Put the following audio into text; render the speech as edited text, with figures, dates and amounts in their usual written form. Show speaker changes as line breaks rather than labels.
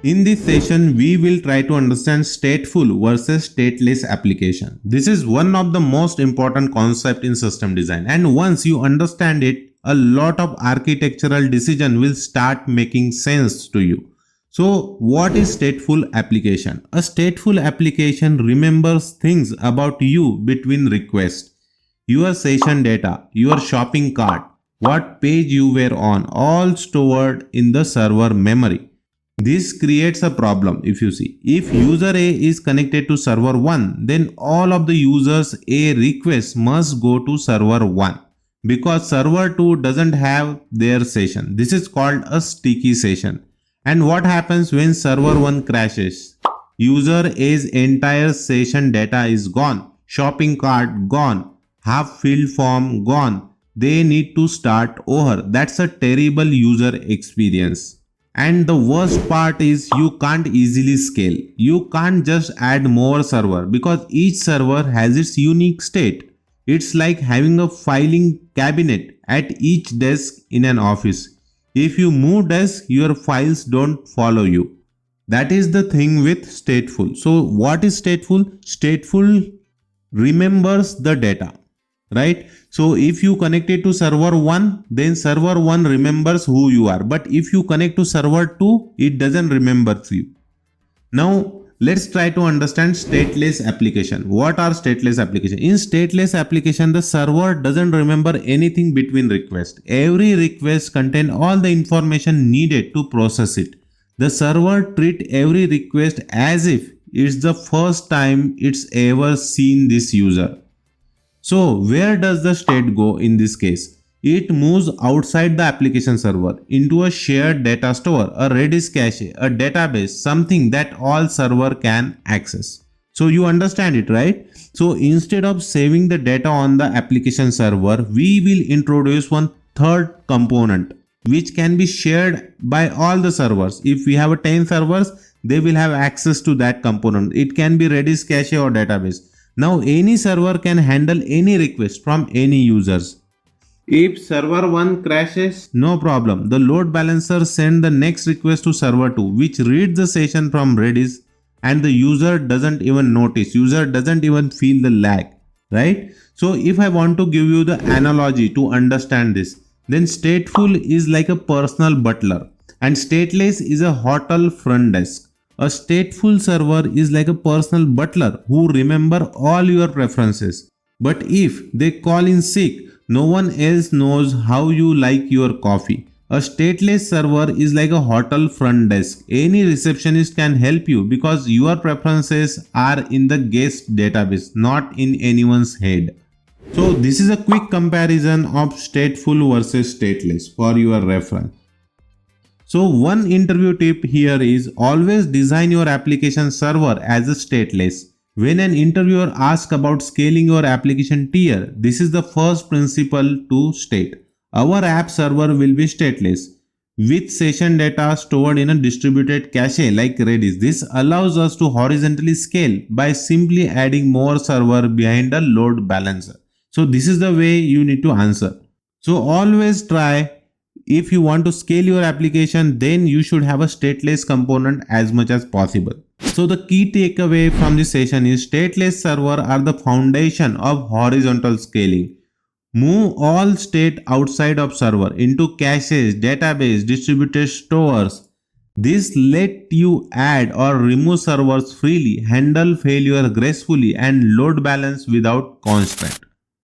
In this session, we will try to understand stateful versus stateless application. This is one of the most important concepts in system design, and once you understand it, a lot of architectural decision will start making sense to you. So, what is stateful application? A stateful application remembers things about you between requests. Your session data, your shopping cart, what page you were on, all stored in the server memory. This creates a problem if you see. If user A is connected to server 1, then all of the users A requests must go to server 1 because server 2 doesn't have their session. This is called a sticky session. And what happens when server 1 crashes? User A's entire session data is gone, shopping cart gone, half filled form gone. They need to start over. That's a terrible user experience. And the worst part is you can't easily scale. You can't just add more server because each server has its unique state. It's like having a filing cabinet at each desk in an office. If you move desk, your files don't follow you. That is the thing with stateful. So what is stateful? Stateful remembers the data, right? So if you connect it to server 1, then server 1 remembers who you are. But if you connect to server 2, it doesn't remember you. Now let's try to understand stateless application. What are stateless application? In stateless application, the server doesn't remember anything between requests. Every request contains all the information needed to process it. The server treats every request as if it's the first time it's ever seen this user. So where does the state go in this case? It moves outside the application server into a shared data store, a Redis cache, a database, something that all server can access. So you understand it, right? So instead of saving the data on the application server, we will introduce one third component which can be shared by all the servers. If we have 10 servers, they will have access to that component. It can be Redis cache or database. Now any server can handle any request from any users. If server 1 crashes, no problem. The load balancer sends the next request to server 2, which reads the session from Redis, and the user doesn't even notice. User doesn't even feel the lag, right? So if I want to give you the analogy to understand this, then stateful is like a personal butler and stateless is a hotel front desk. A stateful server is like a personal butler who remember all your preferences. But if they call in sick, no one else knows how you like your coffee. A stateless server is like a hotel front desk. Any receptionist can help you because your preferences are in the guest database, not in anyone's head. So this is a quick comparison of stateful versus stateless for your reference. So one interview tip here is always design your application server as a stateless. When an interviewer asks about scaling your application tier, this is the first principle to state. Our app server will be stateless with session data stored in a distributed cache like Redis. This allows us to horizontally scale by simply adding more server behind a load balancer. So this is the way you need to answer. So always try. If you want to scale your application, then you should have a stateless component as much as possible. So the key takeaway from this session is stateless server are the foundation of horizontal scaling. Move all state outside of server into caches, database, distributed stores. This let you add or remove servers freely, handle failure gracefully, and load balance without constraint.